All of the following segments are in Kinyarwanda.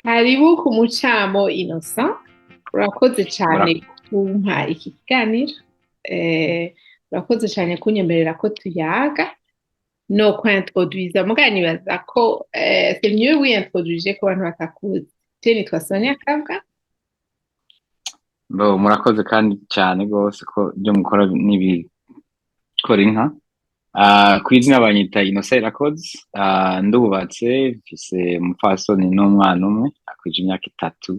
Karibu ku mucamo Innocent, urakoze Mura- cyane kumpa iki kiganiro. Urakoze cyane kunyemerera ko tuyaga no kwintroduiza muga nibaza ko c'est mieux wintroduise ku bantu batakuzi. Je nitwa Sonia Kabwa. murakoze kandi cyane rwose ko ibyo mukora n'ibikora inka. Ku izina banyita Innocent Irakoze. Ndubatse mfise umupfasoni n'umwana umwe akwije imyaka 3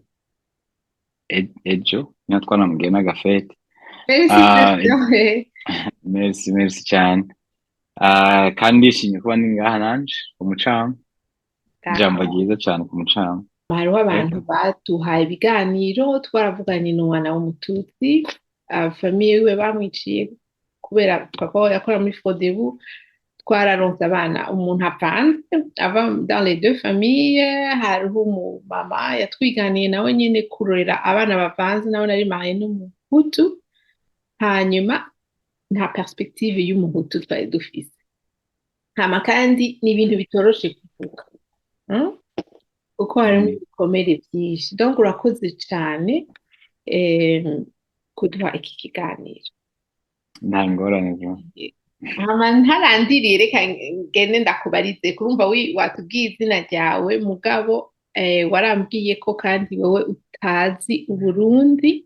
ejo niyo twanamugiye n'agafete. Ah, Félicitations. merci cyane. Kandi ndishimye kuba ndi ngaha nanje ku mucamo. Ijambo ryiza cyane ku mucamo. Hariho abantu Ego. baduhaye ibiganiro twaravuganye n'umwana w'umututsi, famiye wiwe bamwiciye kubera papa we yakora muri Fodebu. Twararonse abana umuntu apanze ava dans les deux familles. Hariho umumama yatwiganiye nawe nyine kurorera abana bavanze, nawe nari mariye n'umuhutu, hanyuma nta perspective y'umuhutu twari dufise, hama kandi n'ibintu bitoroshe kuvuga, kuko harimo ibikomere byinshi. Donc urakoze cyane kuduha iki kiganiro. Nta ngorane zo. hama ntarandiriye reka ngende ndakubarize kurumva watubwiye izina ryawe mugabo warambwiye ko kandi wowe utazi Uburundi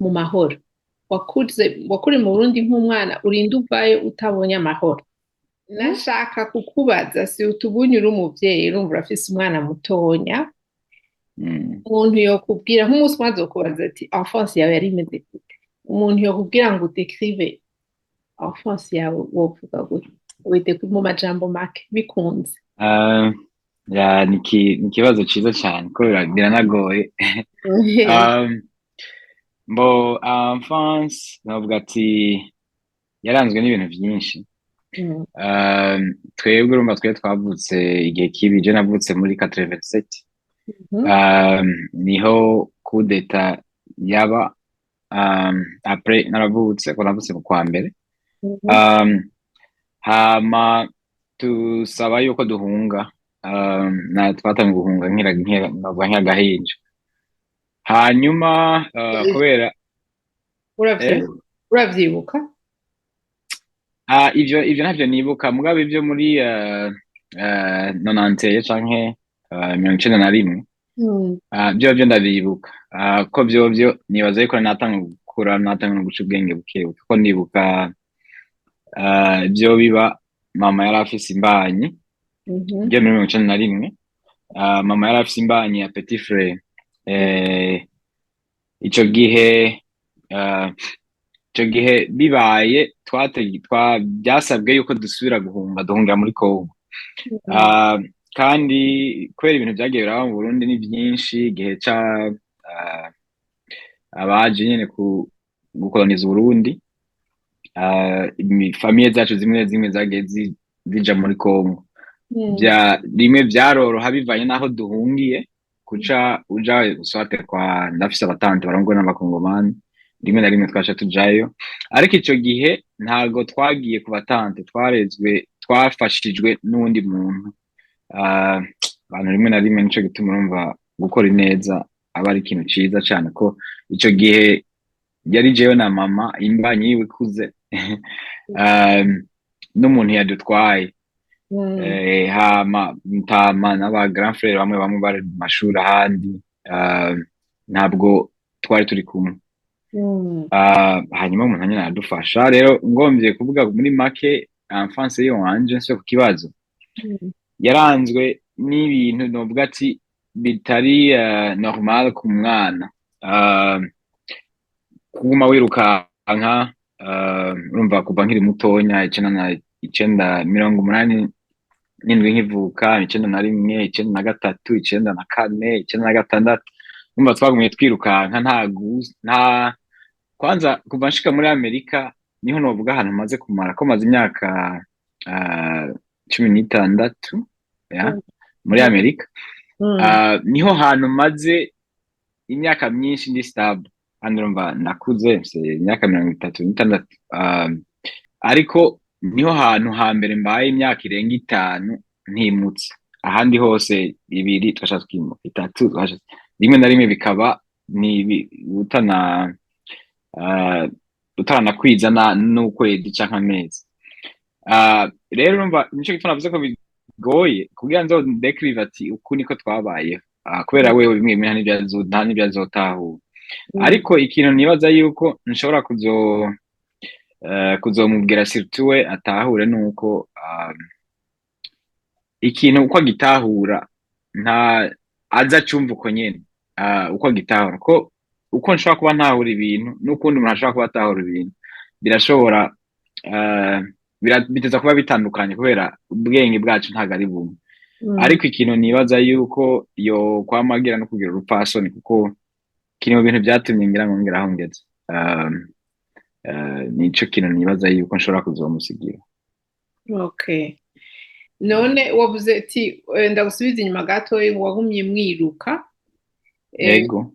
mu mahoro. Wakuri mu Burundi nk'umwana urinda uvayo utabonye amahoro. Nashaka kukubaza, si utubunye uri umuvyeyi urumva urafise umwana mutonya, umuntu yokubwira nk'umunsi umwe azokubaza ati enfance yawe yari imeze gute, umuntu yokubwira ngo udekrive enfance yawe wovuga gute, widekrive mu majambo make bikunze? Ni ikibazo cyiza cyane ko biranagoye. Enfance navuga ati yaranzwe n'ibintu byinshi. Twebwe urumva twavutse igihe kibi. Je navutse muri 87. Niho kudeta yaba. Après naravutse mu kwa mbere. Hama tusaba yuko duhunga. Twatangiye guhunga nk'agahinja. Hanyuma kubera uravyibuka ivyo ntavyo nibuka, mugabo ivyo muri 90 canke 91 vyo ndabibuka. Ko vyo nibaza yuko natanga guca ubwenge buke kuko nibuka vyo biba mama yari afise imbanyi vyo muri 91. Mama yari afise imbanyi ya petit frère. Ico gihe bibaye byasabwe yuko dusubira duhungira muri Congo. Kandi kubera ibintu byagiye biraba mu Burundi ni byinshi, igihe abaje nyene gukoloniza Burundi, famiye zacu zimwe zagiye zija muri Congo. Rimwe byaroroha bivanye n'aho duhungiye kuca uja uswate kwa ndafise abatante barangwa n'abakongomani, rimwe na rimwe twaca tujayo. Ariko ico gihe ntago twagiye ku batante, twafashijwe n'undi muntu. Abantu rimwe na rimwe nico gituma urumva gukora ineza aba ari ikintu ciza cane, ko ico gihe yari jewe na mama imbanyi yiwe ikuze n'umuntu yadutwaye. Hama ntama n'aba grand frère bamwe bari mu mashuri ahandi, ntabwo twari turi kumwe. Hanyuma umuntu nyine aradufasha. Rero ngomvye kuvuga muri make enfance yo wanje nso ku kibazo yaranzwe n'ibintu novuga ati bitari normal ku mwana. Kuguma wirukanka, urumva kuva nkiri mutonya 1987 nkivuka, 91, 93, 94, 96. Urumva twagumye twirukanka nta kwanza kuva nshika muri Amerika niho novuga ahantu maze kumara ko maze imyaka 16 muri Amerika. Niho hantu maze imyaka myinshi ndi stable. Hano urumva nakuze imyaka 36. Ariko niho hantu hambere mbaye imyaka irenga 5 ntimutse. ahandi hose ibiri twashatse kwimuka, itatu twashatse, rimwe na rimwe bikaba ni utana uh, utaranakwiza n'ukwezi canke amezi. Rero urumva nico gituma navuze ko bigoye kugira ngo ndekirive ati uku niko twabayeho, kubera wewe bimwe bimwe nta n'ibyo azotahura. Ariko ikintu nibaza yuko nshobora kuzomubwira surtout we atahure nuko ikintu uko agitahura nta aza acumva uko nyene, uko agitahura ko uko nshobora kuba ntahura ibintu n'ukundi umuntu ashobora kuba atahura ibintu birashobora biteza kuba bitandukanye kubera ubwenge bwacu ntabwo ari bumwe. Ariko ikintu nibaza yuko yo kwamagira no kugira urupfasoni, kuko kiri mu bintu byatumye ngira ngo ngeraho ngeze. Nico kintu nibaza yuko nshobora kuzomusigira. Okay. None wavuze ati ndagusubiza inyuma gato wagumye mwiruka. Yego.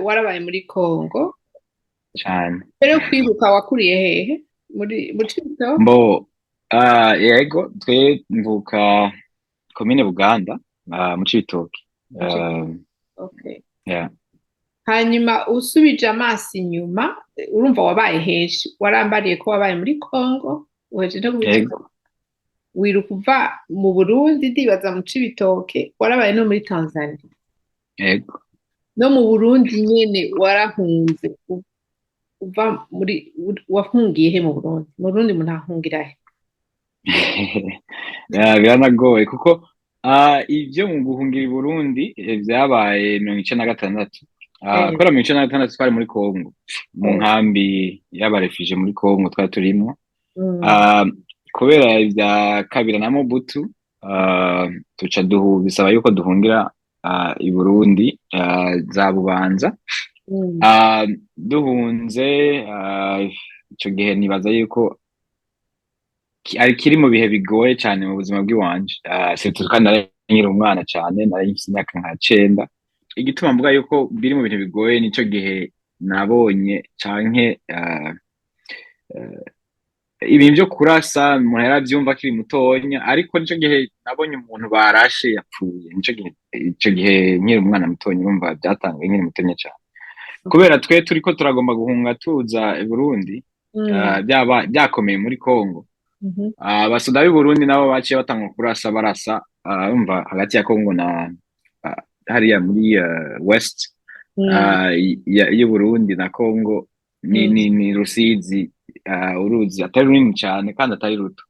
Warabaye muri Kongo Cyane. rero kwiruka wakuriye hehe muri Cibitoke? Yego twe mvuka komine Buganda mu Cibitoke. Okay. Yeah. Hanyuma usubije amaso inyuma urumva wabaye henshi, warambariye ko wabaye muri Kongo uhejeje wiruka uva mu Burundi ndibaza mu Cibitoke, warabaye no muri Tanzania. Yego. No mu Burundi nyene warahunze uva wahungiye he mu Burundi? Mu Burundi umuntu ahungira he? Biranagoye kuko ivyo mu guhungira i Burundi vyabaye 1996. Kubera 1996 twari muri Kongo mu nkambi y'abarefugee muri Kongo twari turimo. Kubera ibya Kabila na Mobutu tuca bisaba yuko duhungira i Burundi za Bubanza. Duhunze ico gihe nibaza yuko ari kiri mu bihe bigoye cyane mu buzima bw'iwanje, kandi nari nkiri umwana cyane, nari mfite imyaka nka 9. Igituma mvuga yuko biri mu bintu bigoye nico gihe nabonye canke ibintu byo kurasa umuntu yaravyumva kiri mutonya, ariko nico gihe nabonye umuntu barashe yapfuye. Nico gihe nkiri umwana mutonya, urumva byatangaye nkiri mutonya cyane, kubera twe turiko turagomba guhunga tuza i Burundi. Byakomeye muri Kongo. Abasoda b'i Burundi nabo baciye batanga kurasa barasa, umva hagati ya Kongo na hariya muri west y'u Burundi na Kongo ni Rusizi, uruzi atari runini cyane kandi atari ruto.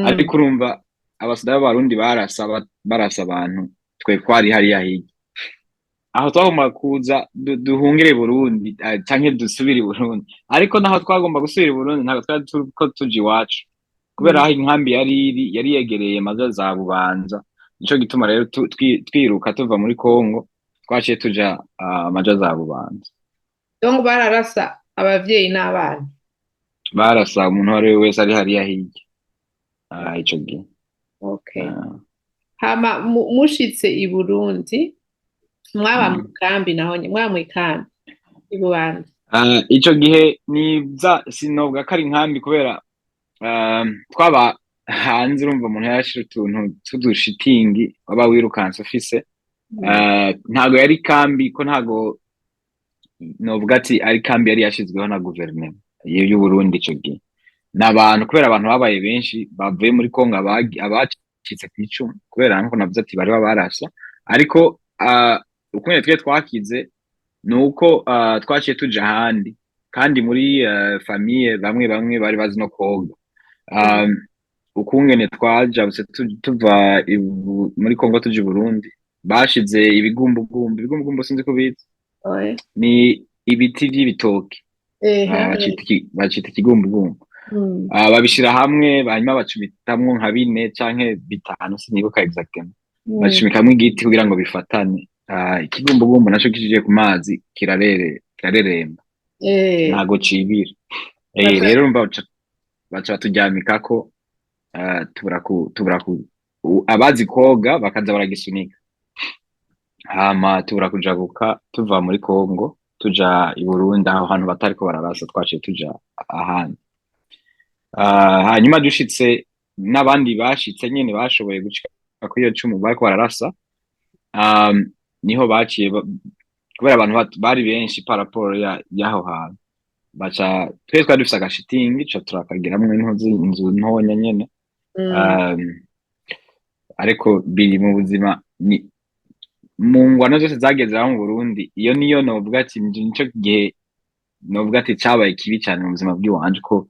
Ariko urumva abasoda b'Abarundi barasa abantu, twe twari hariya hirya. Aho twagomba kuza duhungire Burundi canke dusubire i Burundi, ariko naho twagomba gusubira i Burundi ntabwo twari turiko tuja iwacu, kubera aho inkambi yari yegereye maza za Bubanza. Nico gituma rero twiruka tuva muri Kongo twaciye tuja maja za Bubanza. Donc bararasa abavyeyi n'abana? Barasa umuntu wari wese ari hariya hirya ico gihe. Okay. Hama mushitse i Burundi mwaba mu kambi naho mwaba mu kambi i Bubanza? Ico gihe sinobwa kari inkambi kubera twaba hanze, urumva umuntu yashira utuntu tudushitingi waba wirukanse ufise. Ntago yari kambi ko ntago novuga ati ari kambi yari yashizweho na guverinoma y'u Burundi. Ico gihe n'abantu, kubera abantu babaye benshi bavuye muri Kongo abacitse ku icumu, kubera nko navuze ati bari barasa. Ariko ukunye twe twakize nuko twaciye tuja ahandi, kandi muri famille bamwe bari bazi no koga. Ukungene twajabutse tuva muri Kongo tuja i Burundi, bashize ibigumbugumbu sinzi ko bizi. Ni ibiti vy'ibitoki, bacita ikigumbugumbu. Babishira hamwe hanyuma bacumitamwo nka 4 canke 5 sinibuka exactement. Bacumikamwo igiti kugira ngo bifatane. Ikigumbugumbu naco kishije ku mazi kirareremba, ntago cibira. Rero urumva baca baturyamikako, abazi koga bakaza baragisunika. Hama tubura kujabuka tuva muri Kongo tuja i Burundi, aho hantu batariko bararasa twaciye tuja ahandi. Hanyuma dushitse n'abandi bashitse nyene bashoboye gushika kuri iyo cumu bariko bararasa, um, niho baciye kubera abantu bari benshi paraporo y'aho hantu, baca twe twari dufise agashitingi ca turakagiramwo inzu ntonya nyene. Mm. um, ariko biri mu buzima, mu ngwano zose zageze aho mu Burundi, iyo niyo novuga ati nico gihe novuga ati cabaye kibi cane mu buzima bw'iwanje, ko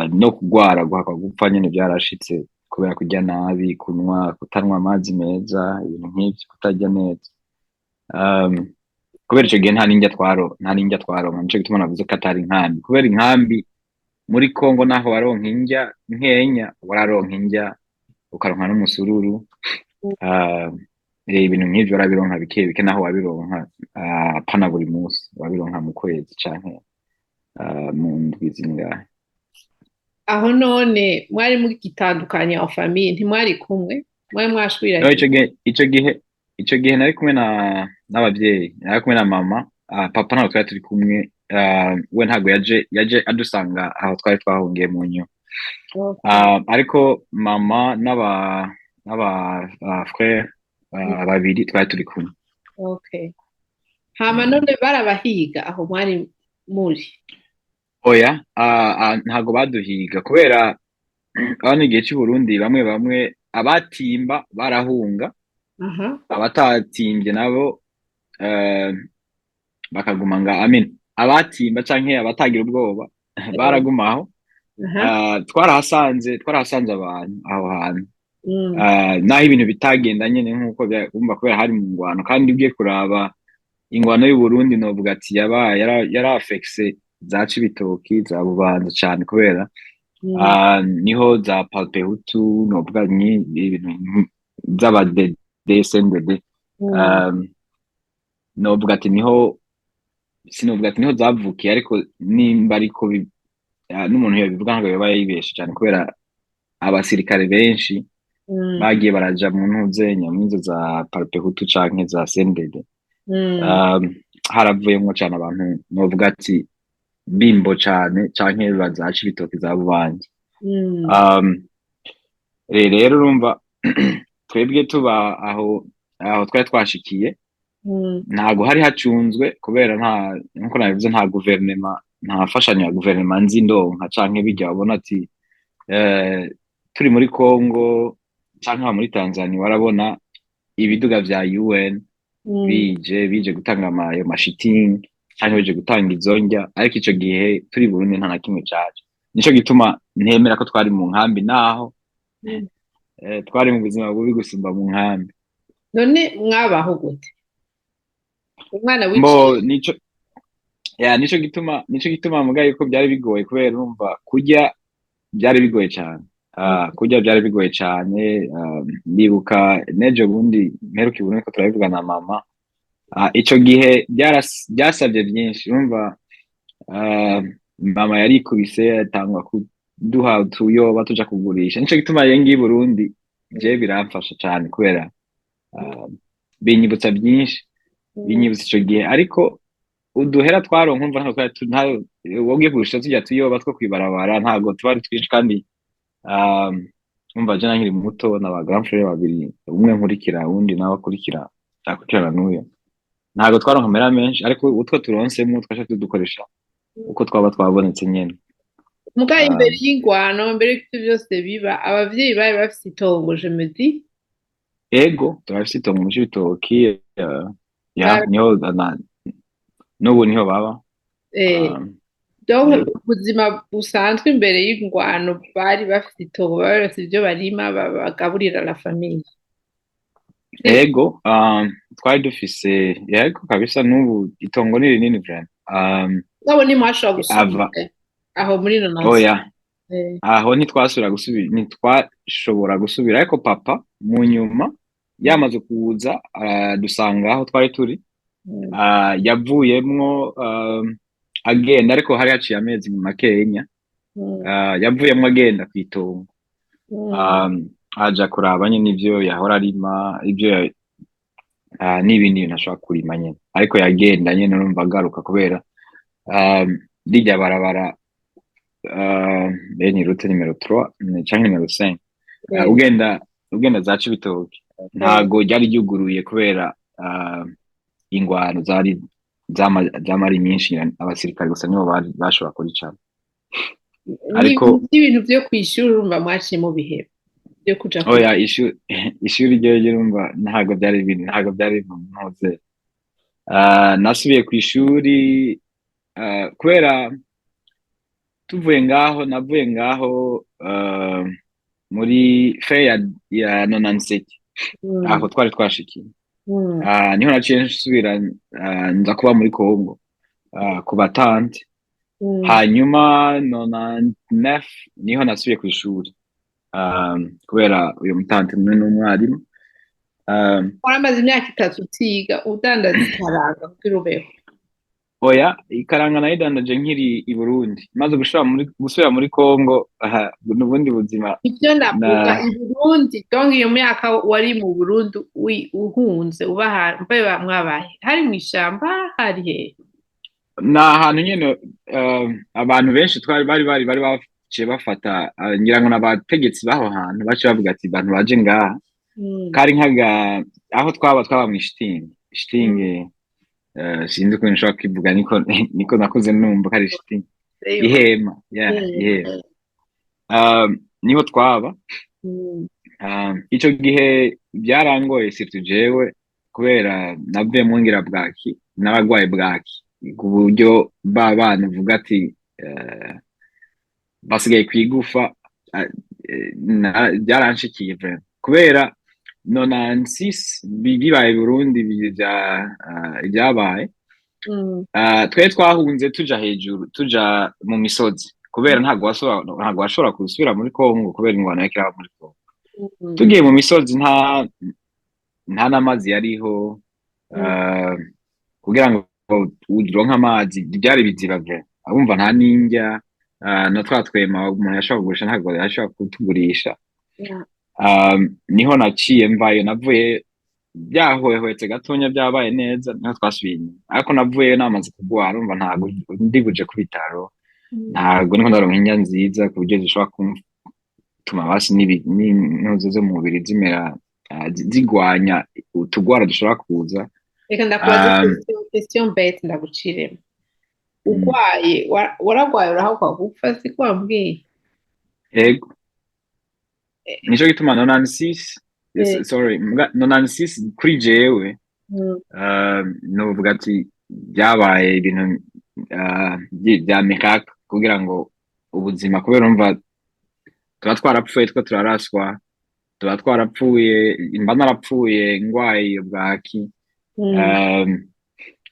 no kugwara guhakwa gupfa nyene byarashitse kubera kurya nabi, kutanwa amazi meza, ibintu nk'ivyo, kutarya neza. Kubera ico gihe nta n'indya twaronka, nico gituma navuze ko atari inkambi, kubera inkambi muri Kongo naho waronka indya nkenya, wararonka indya ukaronka n'umusururu, ibintu nk'ivyo warabironka bike bike, naho wabironka apana buri munsi, wabironka mu kwezi canke mu ndwi zingahe. Aho none mwari mugitandukanye aho famiye, ntimwari kumwe, mwari mwashwiranye? No, ico gihe nari kumwe n'abavyeyi, nari kumwe na mama. Papa ntabwo twari turi kumwe, we ntabwo yaje adusanga aho twari twahungiye mu nyuma. Ariko mama n'aba frère babiri twari turi kumwe. Okay. Hama none barabahiga aho mwari muri? Oya, ntabwo baduhiga kubera abana igihe cy'u Burundi bamwe bamwe abatimba barahunga, abatatsimbye nabo bakaguma abatimba canke abatagira ubwoba baragumaho. Twarahasanze abantu aho hantu, naho ibintu bitagenda nyene nkuko bumva kubera hari mu ngwano, kandi ugiye kuraba ingwano y'u Burundi novuga ati yari affecse za Cibitoki, za Bubanza cane, kubera niho za Palpehutu novuga ibintu z'aba-DSNDD, novuga ati sinovuga ati niho zavukiye, ariko nimba ariko n'umuntu yobivuga ngo yoba yibeshe cane, kubera abasirikare benshi bagiye baraja mu ntuzenya mwizo za Palpehutu canke za CNDD. Haravuyemwo cane abantu novuga ati bimbo cane canke bazaca ibitoki za Bubanza. Rero urumva twebwe tuba aho twari twashikiye, ntago hari hacunzwe, kubera nkuko nabivuze nta guverinema, nta mfashanyo ya guverinema nzi ndonka, canke bijya babona ati turi muri Kongo canke muri Tanzania warabona ibiduga vya UN bije gutanga ayo mashitingi canke bije gutanga izo ndya, ariko ico gihe turi Burundi nta na kimwe caje. Nico gituma ntemera ko twari mu nkambi, naho twari mu buzima bubi gusumba mu nkambi. None mwabaho gute? Umwana nico gituma mugaye yuko byari bigoye, kubera urumva kurya byari bigoye cyane. Ndibuka nejo bundi mperuka i Burundi ko turabivuga na mama, ico gihe byasabye byinshi, urumva mama yarikubise atangwa kuduha utuyoba tuja kugurisha. Nico gituma yengi i Burundi je biramfasha cyane, kubera binyibutsa byinshi, binyibutsa ico gihe. Ariko uduhera twaronka, umva wogiye kurusha tujya tuyoba two kwibarabara, ntago tubari twinshi, kandi umva jana nkiri muto n'aba grand frère babiri, umwe nkurikira uwundi nawe akurikirana n'uyo, ntago twaronka amera menshi, ariko utwo turonsemo twasha tudukoresha uko twaba twabonetse nyene. Mugaye imbere y'ingwano, mbere y'ibyo byose biba, abavyeyi bari bafise itongo, je me dis? Ego turafise itongo mu Cibitoki, niho n'ubu niho baba. Donc ubuzima busanzwe imbere y'ingwano bari bafite itongo, bari bafite ibyo barima bagaburira la famille? Ego twari dufise, yego kabisa, n'ubu itongo ni rinini vraiment. Nabo ni mwashobora gusubira aho muri Nonansi? Oya, aho ntitwashobora gusubira, ariko papa mu nyuma yamaze kuza dusanga aho twari turi, yavuyemwo agenda, ariko hari haciye amezi makenya, yavuyemwo agenda kw'itongo, aja kuraba nyene ivyo yahora arima, ivyo n'ibindi bintu ashobora kurima nyene, ariko yagenda nyene urumva agaruka, kubera rirya barabara ni route numero 3 canke numero 5, ugenda ugenda za Cibitoke ntago ryari ryuguruye kubera ingwano zamari nyinshi, abasirikare gusa nibo bashobora kuricamo. Ariko n'ibintu byo kwishura urumva mwaciye mu bihe byo kuja oya ishuri ryo urumva ntago byari mpuze. Nasubiye ku ishuri kubera navuye ngaho muri feya ya nonanseti aho twari twashikiye. Niho naciye nsubira nza kuba muri Kongo ku batante. Hanyuma niho nasubiye ku ishuri kubera uyu mutante umwe n'umwarimu. waramaze imyaka 3 utiga udandaza ikaranga kugira ubeho? Oya, ikaranga nayidandaje nkiri i Burundi, maze gusubira muri Kongo n'ubundi buzima. Ibyo navuga i Burundi, donc iyo myaka wari mu Burundi uhunze uba mwabaye hari mu ishamba, hari he? Ni ahantu nyene abantu benshi bari baciye bafata, ngira ngo n'abategetsi baho hantu baciye bavuga ati abantu baje ngaha kari aho twaba mw'ishitingi. Sinzi ukuntu nshobora kwivuga, niko nakuze numva ko ari ishitingi, ihema. Niho twaba. Ico gihe byarangoye surtout jewe kubera navuye mu ngira bwaki n'abagwaye bwaki, ku buryo bana uvuga ati basigaye kwigufa. Byaranshikiye vraiment kubera nonansis bibaye Burundi byabaye. Twe twahunze tuja hejuru, tuja mu misozi kubera ntago washobora gusubira muri Kongo kubera ingwano yakira muri Kongo. Tugiye mu misozi nta n'amazi yariho, kugira ngo uronke amazi byari biziba vre, abumva nta n'indya, no twatwema umuntu yashobora kugurisha ntago yashobora kutugurisha. Niho naciye mvayo, navuye byahwehwetse gatonya, byabaye neza, niho twasubiye inyuma. Ariko navuye namaze kugwara, urumva ntago ndibuje ku bitaro, ntago niko ndaronka indya nziza ku buryo zishobora kumutuma basi n'intuzo zo mu mubiri zimera zigwanya utugwara dushobora kuza. Reka ndakubaza question bête ndaguciremo. Ugwaye waragwaye urahakwa gupfa, siko wambwiye? Yego, nico gituma nonansis kuri jewe novuga ati byabaye ibintu bya miracle kugira ngo ubuzima, kubera umva tuba twarapfuye, two turaraswa, tuba twarapfuye, imba narapfuye ngwaye iyo bwaki.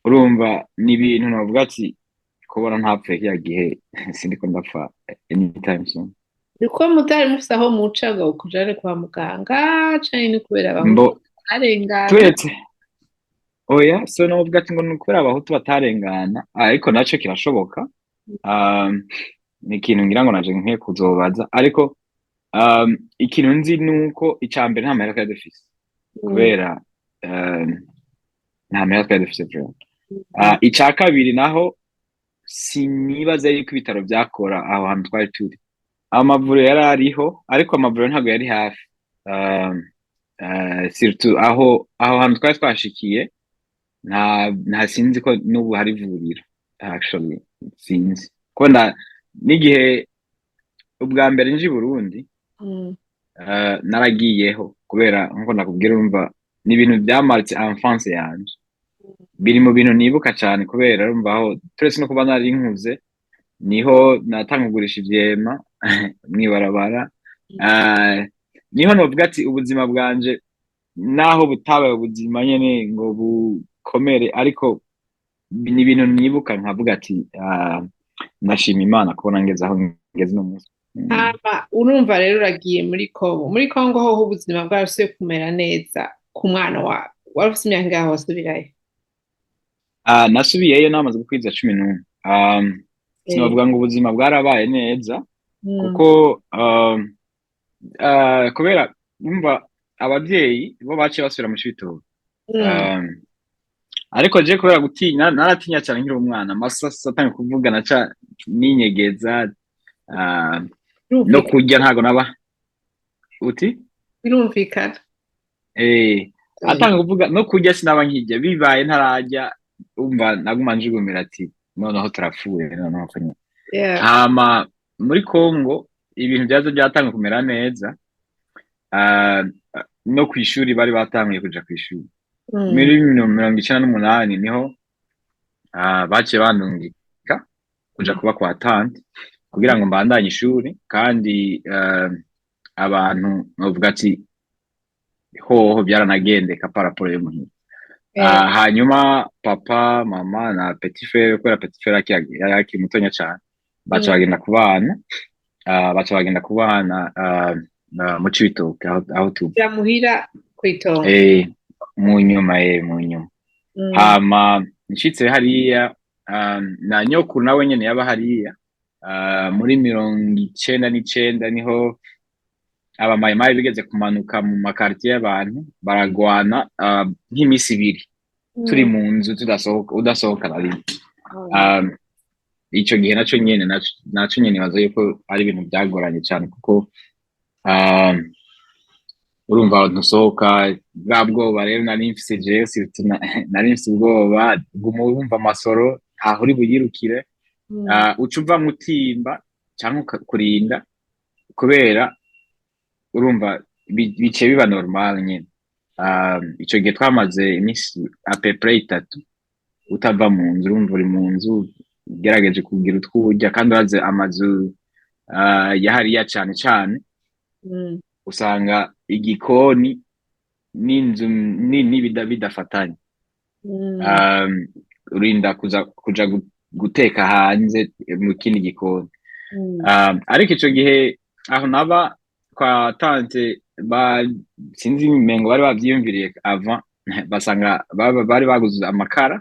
Urumva ni ibintu novuga ati kubona ntapfuye kiriya gihe sindiko ndapfa anytime soon. Uko mutari mufise aho mucaga ukujane kwa muganga canke ni kubera abahutu batarengana? Turetse oya, so novuga ati ngo ni kubera abahutu batarengana, ariko naco kirashoboka. Ni ikintu ngira ngo naje nkwiye kuzobaza, ariko ikintu nzi nuko icambere nta mahera twari dufise kubera nta mahera twari dufise vraiment. Ica kabiri naho sinibaza yuko ibitaro byakora aho hantu twari turi. Amavuriro yari ariho, ariko amavuriro ntabwo yari hafi. Surtout aho hantu twari twashikiye nta sinzi ko n'ubu hari ivuriro actually, sinzi ko n'igihe ubwa mbere nje i Burundi naragiyeho kubera nkuko nakubwira, urumva ni ibintu byamarutse enfance yanje, biri mu bintu nibuka cyane kubera urumva aho turetse no kuba nari nkuze niho natanga kugurisha ivyema mwibarabara. Niho novuga ati ubuzima bwanje naho butabaye ubuzima nyene ngo bukomere, ariko ni ibintu nibuka nkavuga ati nashima Imana kubona ngeze aho ngeze no munsi. Urumva rero uragiye muri Kongo ho ubuzima bwarasubiye kumera neza ku mwana wawe, wari ufite imyaka ingahe wasubirayo? Nasubiyeyo namaze gukwiza 11. Sinavuga ngo ubuzima bwarabaye neza kuko kubera umva abavyeyi bo baciye basubira mu Cibitoke. Ariko je kubera gutinya, naratinya cyane nkiri umwana, amasasa atanga kuvuga ninyegeza no kurya ntago naba uti birumvikana. eh atanga kuvuga no kurya sinaba nkijya bibaye ntarajya umva naguma njugumira ati noneho turapfuye noneho fanya Yeah. hama muri Kongo ibintu byaza byatanga kumera neza. ah, no ku ishuri bari batangiye kuja ku ishuri Mm. muri 1998 niho baciye bandungika kuja kuba kwa tante kugira ngo mbandanye ishuri kandi abantu bavuga ati hoho byaranagendeka paraporo yo muhira. Yeah. Hanyuma papa mama na petit frere kubera petit frere yari akiri mutonya cyane baca bagenda kubana mu Cibitoke aho tuba Ya muhira kwitonda. mu nyuma hama nshitse hariya na nyokuru nawe nyene yaba hariya muri 1999 niho abamayimayi bigeze kumanuka mu makartier y'abantu baragwana nk'imisi ibiri turi mu nzu udasohoka na rimwe. Ico gihe naco nyene baza yuko ari ibintu byagoranye cyane kuko urumva ntusohoka bwa bwoba rero nari mfise ubwoba guma wumva amasoro ntaho uri buyirukire uca uva mutimba cyangwa kurinda kubera urumva bice biba normal nyine. Ico gihe twamaze iminsi apepre 3 utava mu nzu urumva uri mu nzu gerageje kugira utwurya kandi uraze amazu yahariya cyane cyane usanga igikoni n'inzu nini bidafatanye. Urinda kuja guteka hanze mu kindi gikoni. Ariko ico gihe aho naba kwa tante sinzi mengo bari bavyiyumviriye avant basanga bari baguze amakara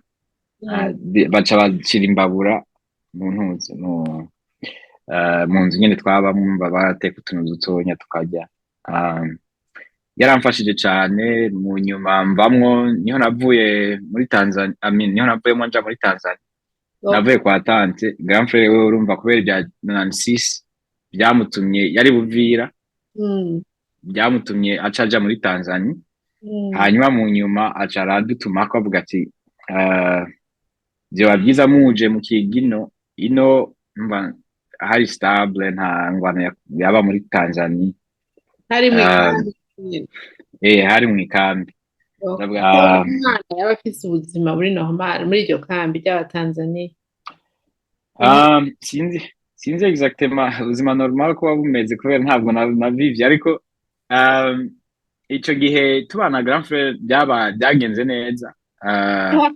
baca bacira imbabura mu ntuzi mu nzu nyene twabamwe barateka utuntu dutonya tukarya. Yaramfashije cyane mu nyuma mvamwo niho navuye muri Tanzania niho navuyemo nja muri Tanzania navuye kwa tante grand frère we urumva kubera bya 96 byamutumye yari buvira byamutumye acaja muri Tanzania. Hanyuma mu nyuma aca aradutuma ko avuga ati byoba byiza muje mu kigino ino mba hari stable nta ngwana yaba muri Tanzania hari mu ikambi hari mu ikambi umwana yaba afise ubuzima muri normal muri iryo kambi ry'abatanzania. Sinzi exactement ubuzima normal kuba bumeze kubera ntabwo navivye ariko ico gihe tubana grand frère byagenze neza.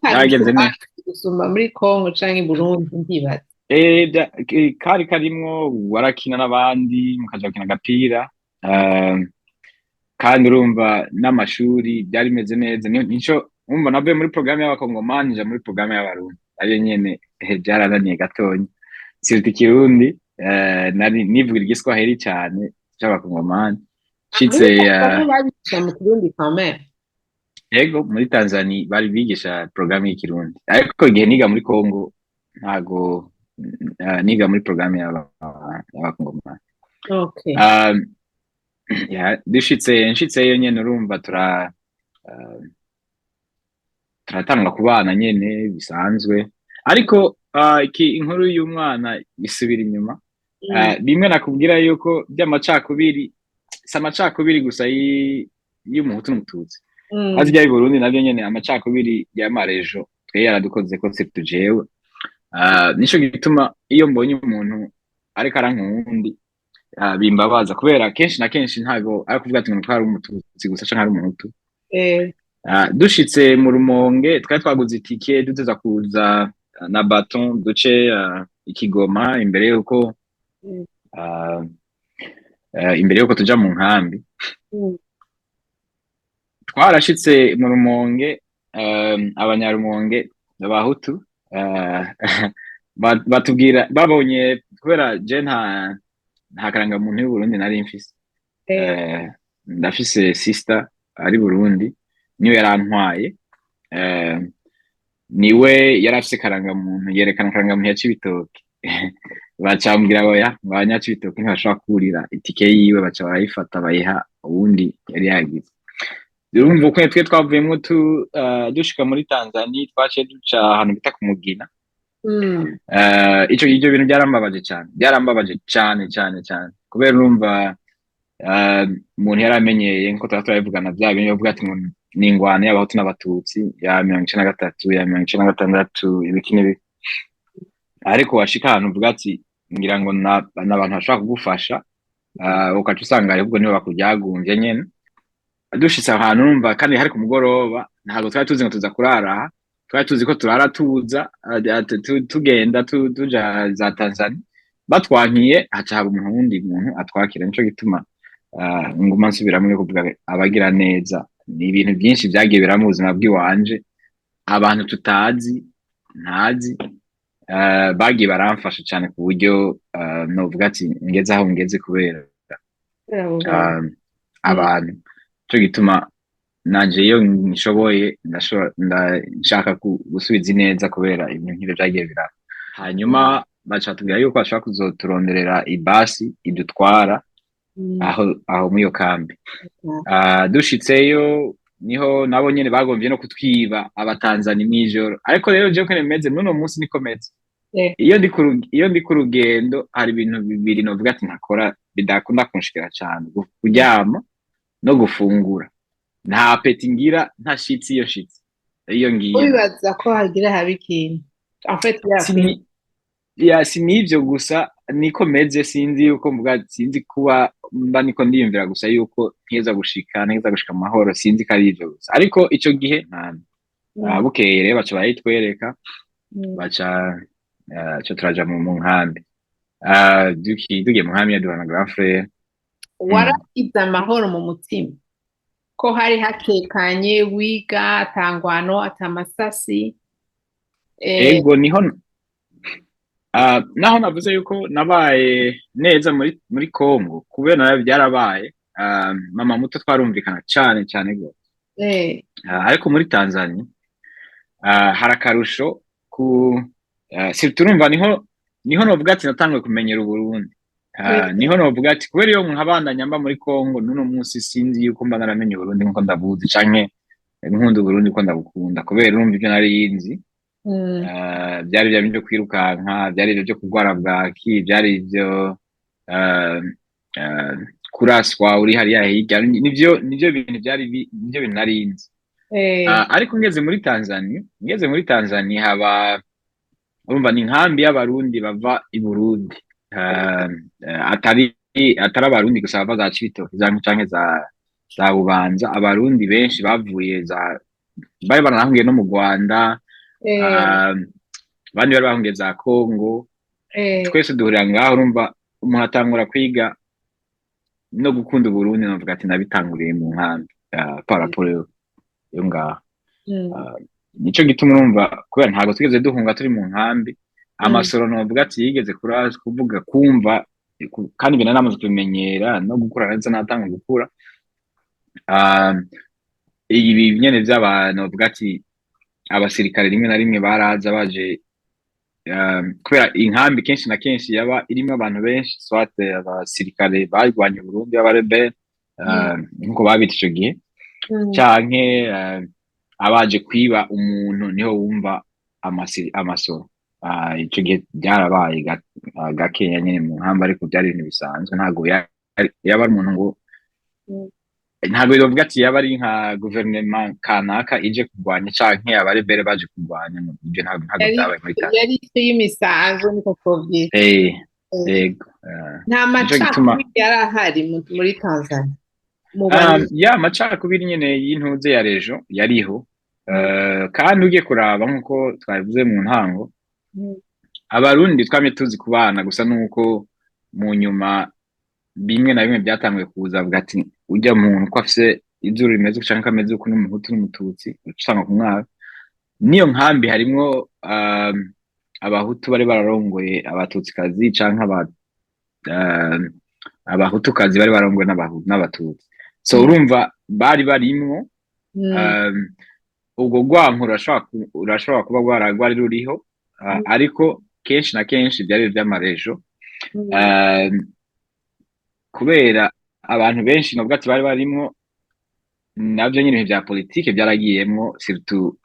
Byagenze neza gusumba muri Congo canke i Burundi ndibaza. Kari karimwo warakina n'abandi mukaja gukina agapira kandi urumva n'amashuri byari bimeze neza. Nico umva navuye muri programme y'abakongomani nja muri programme y'abarundi ariyo nyene byarananiye gatonya sirita ikirundi nari nivugira igiswahili cyane cy'abakongomani nshitse mu Kirundi quand yego muri Tanzania bari bigisha programme y'ikirundi ariko igihe niga muri Congo ntago niga muri programme y'abakongomani. Okay. Nshitseyo nyene urumva turatanga kubana nyene bisanzwe ariko inkuru y'umwana isubira inyuma. Bimwe nakubwira yuko by'amacakubiri samacakubiri gusa y'umuhutu n'umututsi azijya i Burundi nabyo nyene amacakubiri y'amarejo twe yaradukoze ko tujewe. Nico gituma iyo mbonye umuntu ariko arankundi bimbabaza kubera kenshi na kenshi ntago ari kuvuga ati umuntu ari umututsi gusa canke ari umuhutu. Dushitse mu Rumonge twari twaguze itike duteza kuza na baton duce ikigoma imbere yuko tuja mu nkambi. Twarashitse mu Rumonge abanyarumonge abahutu batubwira babonye kubera je nta karanga muntu y'u Burundi nari mfise. Ndafise sister ari Burundi niwe yarantwaye niwe yarafise karanga muntu yerekana karanga muntu ya Cibitoke bacambwira ngo ya abanyacibitoke ntibashobora kurira itike yiwe, baca barayifata bayiha uwundi yari yagize. Urumva uko twe twavuyemo dushika muri Tanzania, twaciye duca ahantu bita ku Mugina. Ibyo bintu byarambabaje cyane cyane kubera urumva umuntu yari amenyeye nko turabivugana bya bintu bavuga ati ni ingwano y'abahutu n'abatutsi ya 1993 ya 1996 ibiki n'ibiki, ariko washika ahantu uvuga ati ngira ngo n'abantu bashaka kugufasha, ukaca usanga ahubwo nibo bakujyagunje nyene. Dushitse ahantu numva kandi hari ku mugoroba, ntabwo twari tuzi ngo tuza kurara, twari tuzi ko turara tuza tugenda tuja za Tanzania, batwankiye haca haba umuntu atwakira. Nico gituma nguma nsubiramo kuvuga abagira neza, ni ibintu byinshi byagiye biramu ubuzima bw'iwanje, abantu tutazi ntazi bagiye baramfasha cyane ku buryo novuga ati ngeze aho ngeze kubera abantu. Nico gituma nanje iyo nishoboye ndashaka gusubiza neza kubera ibintu nk'ibyo byagiye biraba. Hanyuma baca tubwira yuko bashaka kuzoturonderera ibasi idutwara aho muri iyo kambi. Dushitseyo niho nabo nyene bagomvye no kutwiba abatanzani mw'ijoro, ariko rero je kene meze n'uno munsi niko meze. Iyo ndi ku rugendo hari ibintu bibiri novuga ati ntakora bidakunda kunshikira cyane: kuryama no gufungura. Nta peti ngira, nta shitsi iyo ngiye. Wibaza ko hagira haba ikintu en fait sinivyo gusa niko meze, sinzi yuko mvuga, sinzi kuba mba niko ndiyumvira gusa yuko nteza gushika amahoro, sinzi ko ari ivyo gusa. Ariko ico gihe bukeye rero baca barayitwereka, baca cyo turaja mu nkambi. Tugiye mu nkambi yaduhana grand frère. Waragize amahoro mu mutima ko hari hatekanye, wiga atangwano atamasasi? Ego niho naho navuze yuko nabaye neza muri Congo kubera byarabaye. Mama muto twarumvikana cyane gose. Ariko muri Tanzania harakarusho turumva niho novuga ati natanguye kumenyera Uburundi. Niho novuga ati kubera iyo nkabandanya mba muri Congo n'uno munsi sinzi yuko mba naramenye Uburundi nkuko ndabuzi canke nkunda Uburundi ko ndabukunda, kubera urumva ibyo nari yinzi. Byari byo kwirukanka, byari byo kugwara bwaki, byari byo kuraswa uri hariya hirya, nivyo bintu byari nivyo bintu nari yinzi. Ariko ngeze muri Tanzania haba urumva ni nkambi y'abarundi bava i Burundi, atari abarundi gusa bava za Cibitoke canke za Bubanza. Abarundi benshi bavuye bari baranahungiye no mu Rwanda, bandi bari bahungiye za Congo. Twese duhurira ngaho, urumva umuntu atangura kwiga no gukunda Uburundi, navuga ati nabitanguriye mu nkambi paraporo yo ngaho. Nico gituma urumva kubera ntago twigeze duhunga turi mu nkambi, amasoro navuga ati yigeze kuvuga kumva, kandi bina namaze kumenyera no gukura neza, natanga gukura. Ibi nyene by'abantu bavuga ati abasirikare rimwe na rimwe baraza baje, kubera inkambi kenshi na kenshi yaba irimo abantu benshi, soit abasirikare barwanye Burundi b'abarebere nkuko babita ico gihe, canke abaje kwiba umuntu niho wumva amasoro. Ico gihe byarabaye gakenya nyene mu nkambi, ariko byari ibintu bisanzwe. Ntago yaba ari umuntu ngo ntago bivuga ati yaba ari nka guverinoma kanaka ije kurwanya canke abarebere baje kurwanya. Ibyo ntago byabaye muri Tanzania, yari y'imisango niko kovyita. Nta macakubiri yari ahari muri Tanzania? Ya macakubiri nyene y'intuze ya rejo yariho. Kandi ugiye kuraba nkuko twabivuze mu ntango, abarundi twamye tuzi kubana, gusa nuko mu nyuma bimwe na bimwe byatanguye kuza avuga ati ujya muntu ko afise izuru rimeze canke ameze uko n'umuhutu n'umututsi usanga ku mwaka. Niyo nkambi harimwo abahutu bari bararongoye abatutsikazi canke abahutukazi bari barongoye n'abatutsi. So urumva bari barimwo ubwo rwanko urashobora kuba rwari ruriho, ariko kenshi na kenshi byari by'amarejo. Mm. Eh, kubera abantu benshi nubwo ati bari barimwo navyo nyine ibintu vya politike byaragiyemwo surtout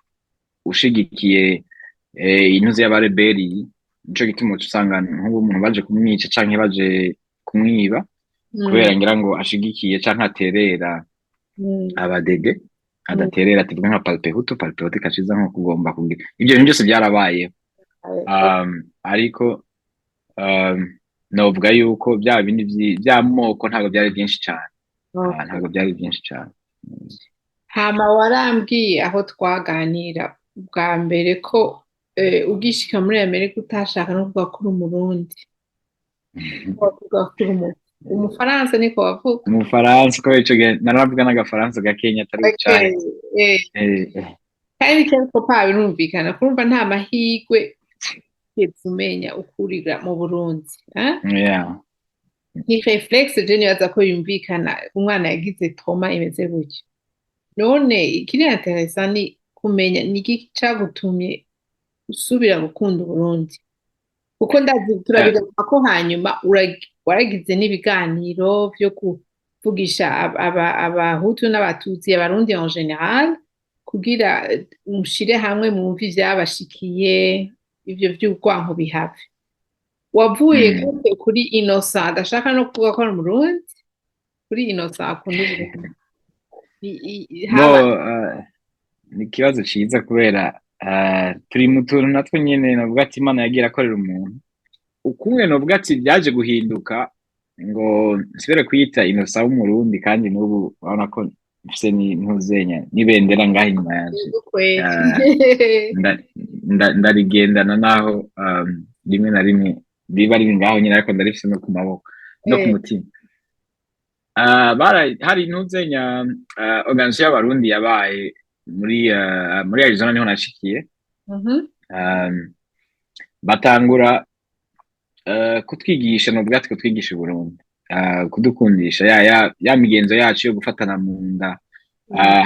ushigikiye intuzi y'abareberi nico gituma uca usanga nk'ubu umuntu baje kumwica canke baje kumwiba kubera Mm. ngira ngo ashigikiye canke aterera Mm. abadede Mm. adaterera tuvuge nka palpehutu ikaciza nko kugomba kugira ivyo bintu byose byarabayeho. Ariko um, novuga yuko bya bindi by'amoko ntabwo byari byinshi cyane. Okay. Ntabwo byari byinshi cyane. Hama warambwiye aho twaganira bwa mbere ko ugishika muri Amerika utashaka no kuvuga ko uri umurundi, wavuga ko uri umufaransa niko wavuga. Umufaransa kubera ico gihe naravuga n'agafaransa gakenya atari Okay. ubucahe. Kandi kenshi pa birumvikana kurumva nta mahigwe ugeze umenya ukurira mu Burundi. Yeah. Ni reflexe je nibaza ko yumvikana umwana yagize trauma imeze gutyo. None ikiri interesa ni kumenya ni iki cagutumye usubira gukunda Uburundi, kuko ndazi turabigaruka ko hanyuma waragize n'ibiganiro vyo kuvugisha abahutu n'abatutsi abarundi en general kugira mushire hamwe mwumve ivyabashikiye ivyo vy'urwanko bihave. Wavuye gute kuri Innocent adashaka no kuvuga ko ari umurundi kuri Innocent akunda Uburundi? Ni ikibazo ciza kubera turi mu tuntu natwo nyene novuga ati Imana yagiye akorera umuntu ukumwe novuga ati byaje guhinduka ngo nsubire kwiyita Innocent w'umurundi kandi n'ubu urabona ko mfise ntuzenya n'ibendera ngaho inyuma yanje ndarigendana naho rimwe na rimwe riba riri ngaho nyine ariko ndarifise no ku maboko no ku mutima. Hari ntuzenya organisation y'abarundi yabaye muri Arizona niho nashikiye. Batangura kutwigisha novuga ati kutwigisha Burundi, kudukundisha ya migenzo yacu yo gufatana mu nda.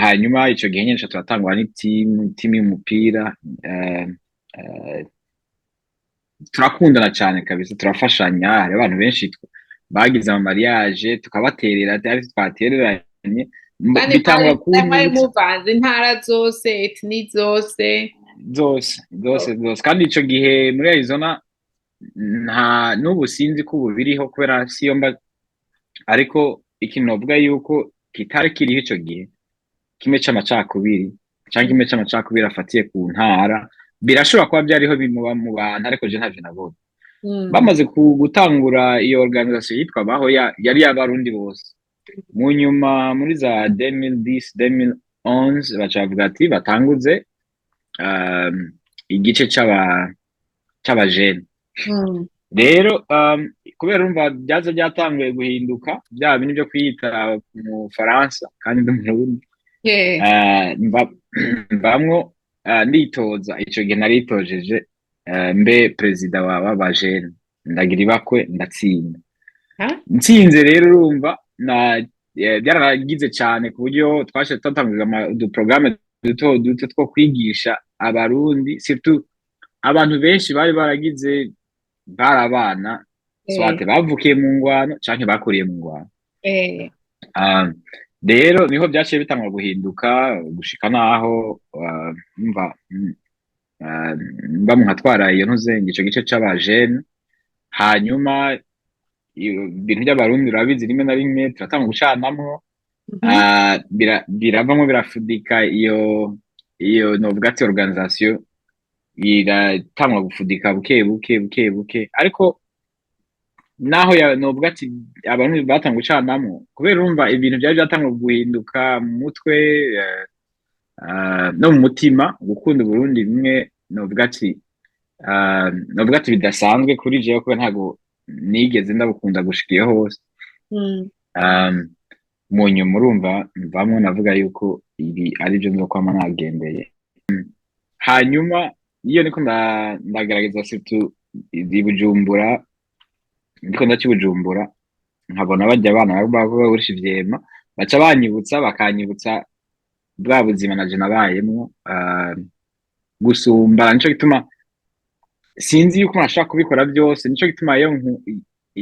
Hanyuma ico gihe nyene turatangwa n'itimu y'umupira, turakundana cyane kabisa, turafashanya. Hari abantu benshi bagize ama mariage tukabaterera ari twatereranye bitangwa muvanze intara zose etni zose kandi ico gihe muri Arizona nta n'ubu sinzi ko ubu biriho kubera siyo mba, ariko ikintu novuga yuko kitari kiriho ico gihe kimwe c'amacakubiri canke kimwe c'amacakubiri afatiye ku ntara birashobora kuba byariho bimuba mu bantu ariko je ntavyo nabonye. Bamaze gutangura iyo organisation yitwa baho yari y'abarundi bose. Mu nyuma muri za 2010-2011 bacavuga ati batanguze igice c'abajene. Rero kubera urumva byaza byatanguye guhinduka bya bintu byo kwiyita mu Faransa kandi ndi mu Burundi. Mbamwo nditoza ico gihe naritojeje mbe perezida w'abajene ndagira ibakwe ndatsinda. Ntsinze rero urumva byaranagize cyane ku buryo twashe tutangurira uduprograme duto two kwigisha abarundi surtout abantu benshi bari baragize barabana swate bavukiye mu ngwano canke bakuriye mu ngwano. Rero niho byaciye bitangwa guhinduka gushika naho mba nkatwara iyo ntuzenge ico gice c'abajene. Hanyuma ibintu by'abarundi urabizi rimwe na rimwe turatanga gucanamwo, biravamwo birafudika. Iyo novuga ati organisation iratangwa gufudika buke ariko naho novuga ati abantu batanga gucanamwo kubera urumva ibintu byari byatangwa guhinduka mu mutwe no mu mutima. Gukunda Burundi bimwe novuga ati bidasanzwe kuri jewe kubera ntago nigeze ndabukunda gushikiye hose. Mu nyuma urumva mvamwo navuga yuko ibi ari byo nzokwama nagendeye. Hanyuma iyo niko ndagerageza surtout i Bujumbura, ndiko ndakibujumbura nkabona bajya abana bavuga urisha ivyema baca bakanyibutsa bwa buzima naje nabayemwo gusumba. Nico gituma sinzi yuko nashaka kubikora byose, nico gituma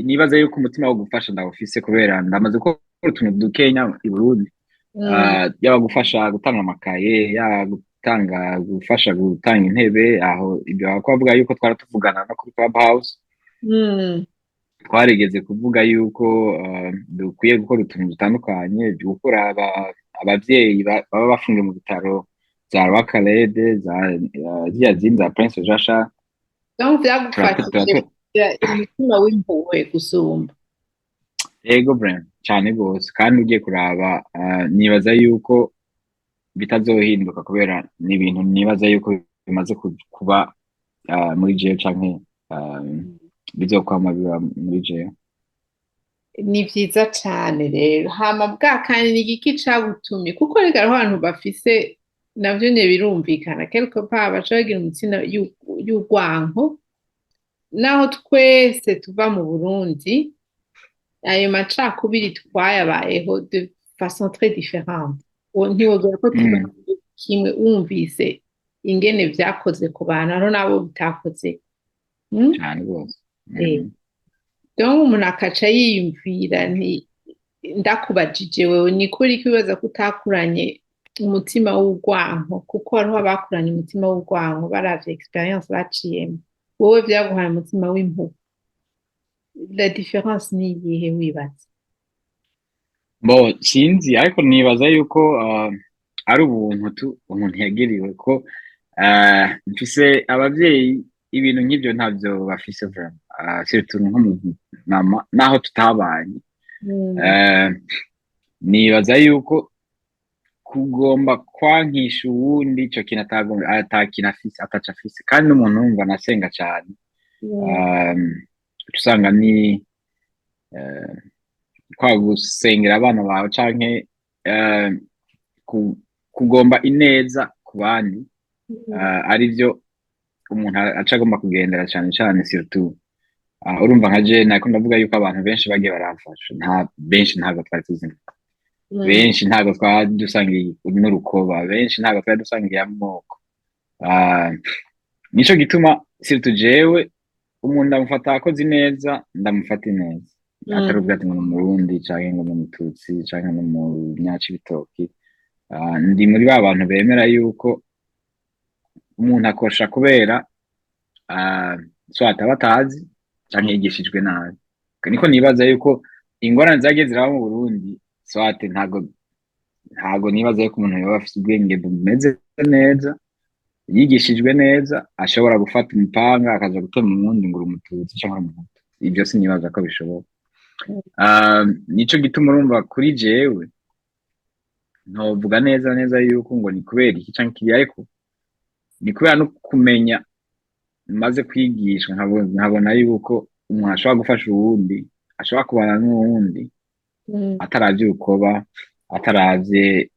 nibaza yuko umutima wo gufasha ndawufise kubera ndamaze gukora utuntu dukenya i Burundi. Mm, Yaba gufasha gutanga amakaye, yaba gufasha gutanga intebe, aho ibyo bavuga yuko twara tuvugana no kuri Clubhouse. mm. Twarigeze kuvuga yuko dukwiye gukora utuntu dutandukanye, gukora abavyeyi baba bafungiye mu bitaro za Rwakarede, ziriya zindi za Prince Jasha. Donc vyagufashije kugira umutima w'impuhwe gusumba. Ego Brand cyane gose, kandi ugiye kuraba nibaza yuko bitazohinduka kubera ni ibintu nibaza yuko bimaze kuba muri jewe canke bizokwama biba muri jewe. Ni vyiza cane rero hama bwa kandi ni igiki cagutumye kuko rega aho abantu bafise navyo nye birumvikana quelque part baca bagira umutima y'urwanko naho twese tuva mu Burundi ayo macakubiri twayabayeho de façon très différente ntiwogera ko tuba kimwe wumvise ingene vyakoze ku bantu aho nabo bitakoze cyane gose. donc umuntu akaca yiyumvira ndakubajije wewe ni kuri ikibazo ko utakuranye umutima w'urwanko kuko hariho abakuranye umutima w'urwanko baravye experience baciyemo wowe vyaguhaye umutima w'impuhwe la différence ni iyihe wibaza? Sinzi ariko nibaza yuko ari ubuntu umuntu yagiriwe ko mfise abavyeyi ibintu nk'ivyo ntavyo bafise vraiment surtout nko mu mama naho tutabanye. Nibaza yuko kugomba kwankisha uwundi ico kintu atakintu afise ataca afise kandi n'umuntu wumva nasenga cane usanga ni kwa gusengera abana bawe canke kugomba ineza ku bandi arivyo umuntu aca agomba kugendera cane cane surtout urumva nka je nako ndavuga yuko abantu benshi bagiye baramfasha benshi ntabwo twari tuzina benshi ntabwo twari dusangiye n'urukoba benshi ntabwo twari dusangiye amoko nico gituma surtout jewe umuntu ndamufata akoze neza ndamufata neza atari ubwati ngo Murundi canke ngo Mututsi canke ngo mu Nyacibitoki. Ndi muri ba bantu bemera yuko umuntu akosha kubera swata batazi canke yigishijwe nabi. Niko nibaza yuko ingorane zagiye ziraba mu Burundi swate ntago nibaza yuko umuntu yoba afise ubwenge bumeze neza yigishijwe neza ashobora gufata umupanga akaza gutema umundi ngo Umututsi canke Umuhutu. Ibyo sinibaza ko bishoboka. Nico gituma urumva kuri jewe ntovuga neza yuko ngo ni kubera iki canke kiri ariko ni kubera no kumenya maze kwigishwa nkabona yuko umuntu ashobora gufasha uwundi ashobora kubana n'uwundi ataravye urukoba ataravye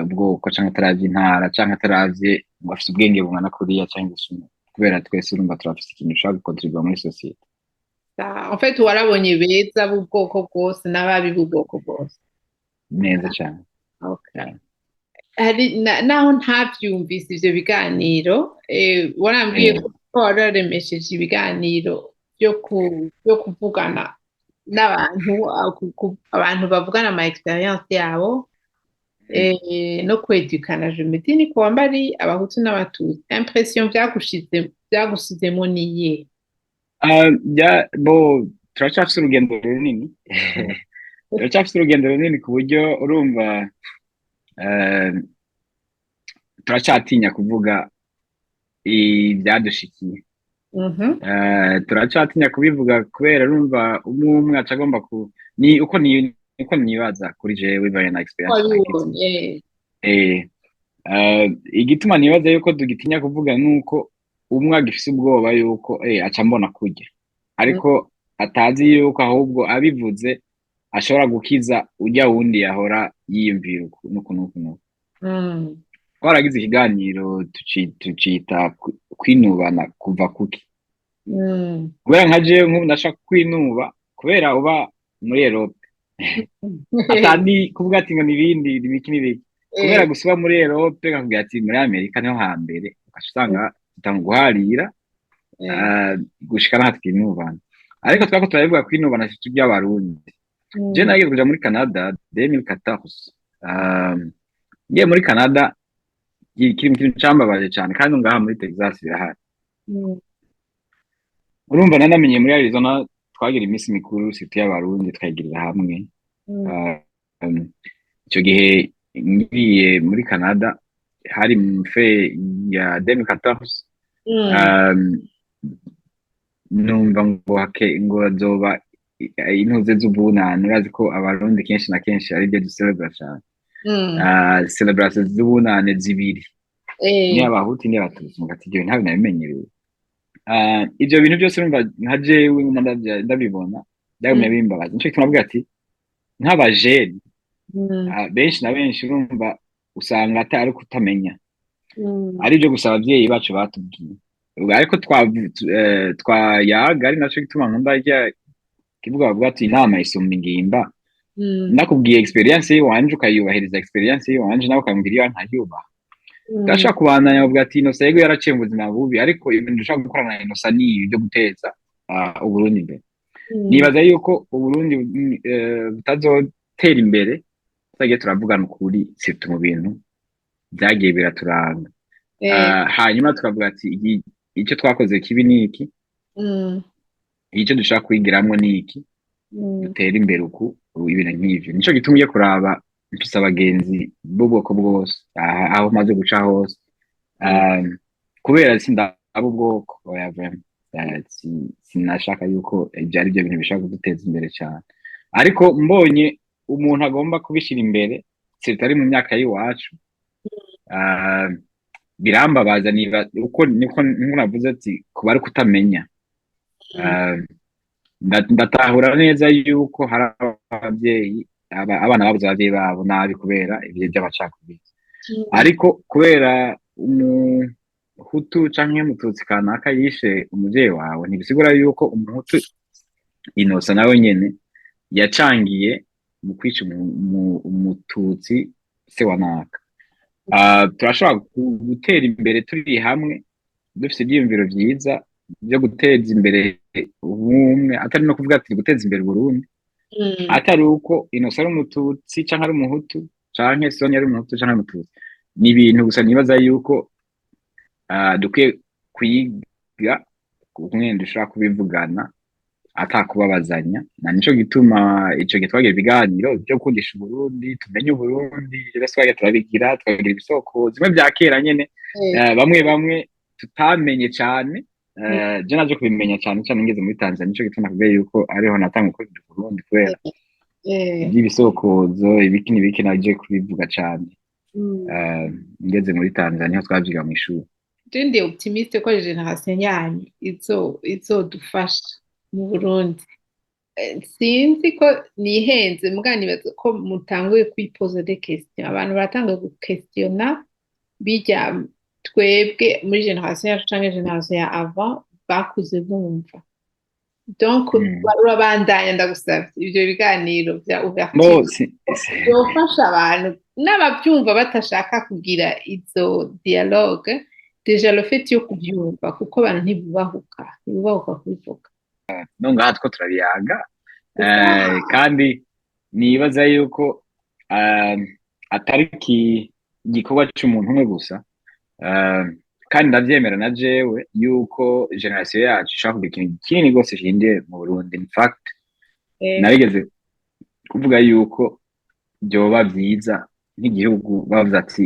ubwoko canke ataravye intara canke ataravye ngo afise ubwenge bungana kuriya canke gusuma kubera twese urumva turafise ikintu ushobora gukontribuwa muri societe. En fait warabonye beza b'ubwoko bwose n'ababi b'ubwoko bwose neza cyane. Okay. Hari naho ntavyumvise ivyo biganiro warambwiye ko wararemesheje ibiganiro byo kuvugana n'abantu abantu bavugana ama experience yabo no kwedukana je me dis ni ko wambari abahutu n'abatutsi impression byagushizemo niye? Turacyafise urugendo runini ku buryo urumva turacyatinya kuvuga ibyadushikiye. Turacyatinya kubivuga kubera urumva umwe aca agomba niko nibaza kuri jewe bibaye na experience. Igituma nibaza yuko tugitinya kuvuga nuko umwe agifise ubwoba yuko aca mbona kurya ariko atazi yuko ahubwo abivuze ashobora gukiza ujya wundi yahora yiyumvira nuko. Twaragize ikiganiro tucita kwinubana kuva kuki kubera nka jewe nk'ubu ndashaka kwinuba kubera uba muri Europe atandi kuvuga ati ngo nibindi n'ibiki kubera gusuba muri Europe nkakubwira ati muri Amerika niho hambere ukasanga guharira gushika naho twinubana ariko twako turabivuga kwinubana si turya abarundi. Je nageze kuja muri Canada 2014. Ngiye muri Canada ikintu cambabaje cyane kandi ngaha muri Texas birahari. Urumva nanamenye muri Arizona twagira iminsi mikuru siti y'abarundi twayigirira hamwe. Icyo gihe ngiye muri Canada hari mu fe ya 2014. Numva ngo azoba intuze z'ubunani, urazi ko abarundi kenshi na kenshi ari byo ducelebrate cyane. Celebration z'ubunani zibiri, ni abahuti ni abatutsi, mugati ibyo ntabwo nabimenyereye. Ibyo bintu byose urumva nka jewe ndabibona byagumye bimbabaza. Nico gituma avuga ati nk'abajeni benshi na benshi urumva usanga atari kutamenya, ari byo gusa ababyeyi bacu batubwiye, ariko twayaga ari naco gituma nkunda rya kivuga bavuga ati inama isumba ingimba. Nakubwiye experience yiwanje ukayubahiriza experience yiwanje nawe ukambwira iyo ntayubaha. Gashaka kubandanya bavuga ati Innocent yego yaraciye mu buzima bubi, ariko ibintu dushaka gukorana na Innocent ni ibyo guteza Uburundi imbere. Nibaza yuko Uburundi butazotera imbere twagiye turavugana ukuri sirtu mu bintu byagiye biraturanga. Hanyuma tukavuga ati icyo twakoze kibi ni iki, icyo dushaka kwigiramwo ni iki, dutera imbere uku ibintu nk'ivyo. Nico gituma ugiye kuraba mfise abagenzi b'ubwoko bwose aho maze guca hose, kubera sindaba ubwoko sinashaka yuko ibyo ari byo bintu bishaka kuduteza imbere cyane, ariko mbonye umuntu agomba kubishyira imbere sitari mu myaka y'iwacu, birambabaza. Niba uko niko navuze ati kuba ari kutamenya. Ndatahura neza yuko hari ababyeyi abana babuze ababyeyi babo nabi kubera ibihe by'amacakubiri, ariko kubera umuhutu canke umututsi kanaka yishe umuvyeyi wawe ntibisigura yuko umuhutu Innocent nawe nyene yacangiye mu kwica umututsi se wa naka. Turashobora gutera imbere turi hamwe dufite ibyiyumviro byiza byo guteza imbere ubumwe, atari no kuvuga ati guteza imbere Burundi, atari uko Innocent ari umututsi canke ari umuhutu canke Sonia ari umuhutu canke umututsi. Ni ibintu gusa nibaza yuko dukwiye kwiga kumwe dushobora kubivugana atakubabazanya, na nico gituma ico gitwagira ibiganiro byo kundisha Burundi, tumenye Burundi rero twagiye turabigira twagira ibisoko zimwe bya kera nyene, bamwe tutamenye cyane. Je naje kubimenya cyane ngeze muri Tanzania. Nico gituma kuvuga yuko ariho natanga uko Burundi kubera ibisokozo ibiki n'ibiki naje kubivuga cyane ngeze muri Tanzania aho twabyiga mu ishuri. Ndi optimiste ko generation yanyu izodufasha mu Burundi. Sinzi ko nihenze muganibaza ko mutanguye kwipoza des questions, abantu baratanga gukestiona bijya twebwe muri generation yacu canke generation ya avant bakuze bumva. Donc urabandanya ndagusavye ibyo biganiro bya ouverture byofasha abantu n'ababyumva batashaka kugira izo dialogue, deja le fait yo kubyumva kuko abantu ntibubahuka kubivuga. No ngaha two turabiyaga, kandi nibaza yuko atari igikorwa cy'umuntu umwe gusa, kandi ndabyemera na jewe yuko generation yacu ishaka kugira ikintu kinini rwose hindiye mu Burundi. In fact narigeze kuvuga yuko byoba byiza nk'igihugu bavuze ati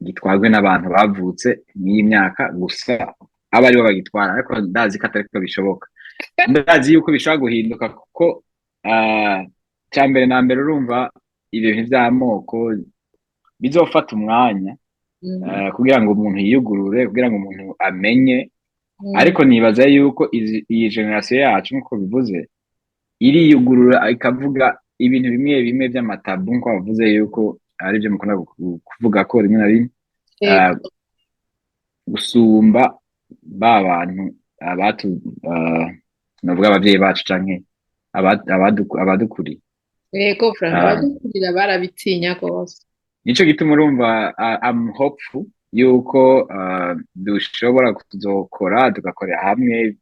gitwarwe n'abantu bavutse n'iyi myaka gusa aba aribo bagitwara, ariko ndazi ko atari ko bishoboka. Ndazi yuko bishobora guhinduka kuko cyambere na mbere urumva ibintu by'amoko bizofata umwanya kugira ngo umuntu yiyugurure, kugira ngo umuntu amenye. Ariko nibaza yuko iyi generation yacu nkuko bivuze iriyugurura ikavuga ibintu bimwe bimwe by'amatabu nko bavuze yuko ari byo mukunda kuvuga ko rimwe na rimwe gusumba ba bantu navuga ababyeyi bacu canke abadukuriye. Yego Frank, abadukurira barabitinya rwose. Nico gituma urumva I'm hopeful yuko dushobora kuzokora tugakorera hamwe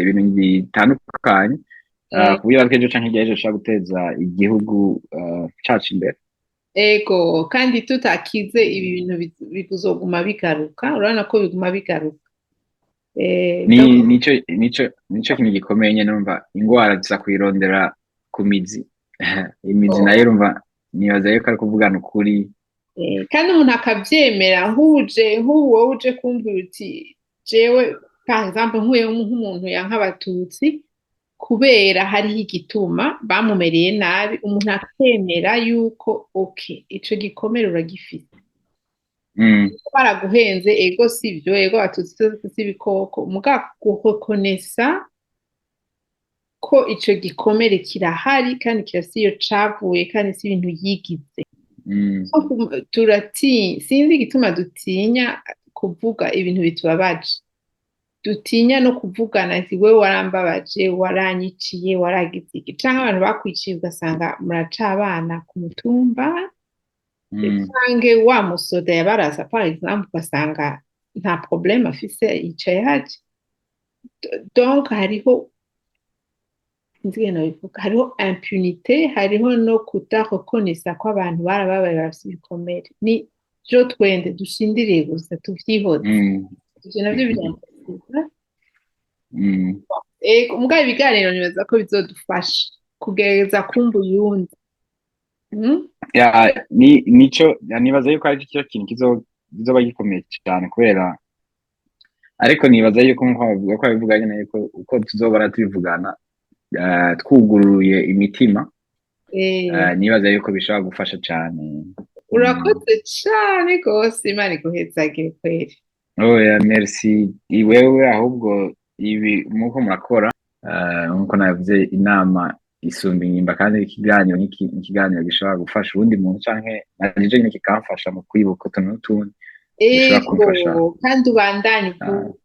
ibintu bitandukanye Eh, ku buryo ejo canke hirya y'ejo bishobora guteza igihugu cacu imbere. ego kandi tutakize ibi bintu bizoguma bigaruka, urabona ko biguma bigaruka. ni nico kintu gikomeye nyene, numva ingwara tuza kuyirondera ku mizi. Imizi nayo urumva, nibaza yuko ari kuvugana ukuri. Kandi umuntu akabyemera, nk'ubu wowe uje kumbwira uti jewe par exemple nkuyeho nk'umuntu yanka abatutsi kubera hariho igituma bamumereye nabi, umuntu akemera yuko okay ico gikomere uragifite, baraguhenze ego sivyo, ego abatutsi si ibikoko, muga gukonesa ko ico gikomere kirahari kandi kirasi iyo cavuye kandi si ibintu yigize. Sinzi igituma dutinya kuvuga ibintu bitubabaje, dutinya no kuvugana ati wewe warambabaje, waranyiciye, waragize iki, canke abantu bakwiciye ugasanga muracabana ku mutumba, canke wa musoda yabarasa par exemple ugasanga nta problème afise yicaye haje. Donc hariho hariho impunité, hariho no kudareconnaissa ko abantu barababaye bafise ibikomere. Ni jo twende dushindiriye gusa tuvyihoze, ivyo navyo biramfasha. Mugabo ibiganiro nibaza ko bizodufasha kugerageza kumva uyundi. Nico nibaza yuko ari cyo kintu kizoba gikomeye cyane kubera, ariko nibaza yuko nko babivuga nyene yuko uko tuzobara tubivugana twuguruye imitima, nibaza yuko bishobora gufasha cyane. Urakoze cyane gose, Imana iguhezagire kweri. Oya merci iwewe, ahubwo ibi muko murakora nkuko navuze, inama isumba inyimba, kandi ikiganiro gishobora gufasha ubundi muntu canke naje nyine kikamfasha mu kwibuka utuntu n'utundi bishobora kumfasha. Kandi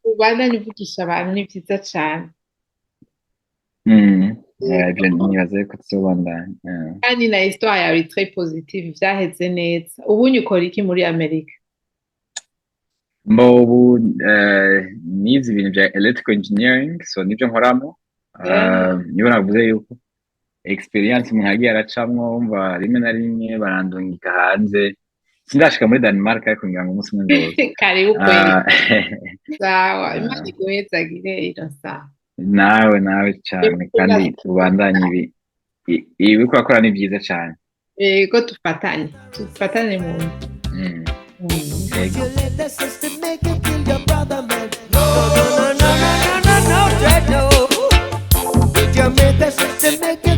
ubandanye uvugisha abantu, ni vyiza cane. Ivyo nibaza yuko tuzobandanya. Kandi na histoire yawe très positive, vyaheze neza. Ubunye ukora iki muri Amerika? Ubu nize ibintu vya electrical engineering, so nivyo nkoramo. Niba navuze yuko experience umuntu yagiye aracamwo, wumva rimwe na rimwe barandungika hanze, sindashika muri Denmark ariko ngira ngo umunsi umwe nzoza. Karibu kweli. Sawa, Imana iguhezagire Innocent. Nawe cyane, kandi ubandanye ibi uko akora ni byiza cyane. Ko dufatanye mu No, you made the system make it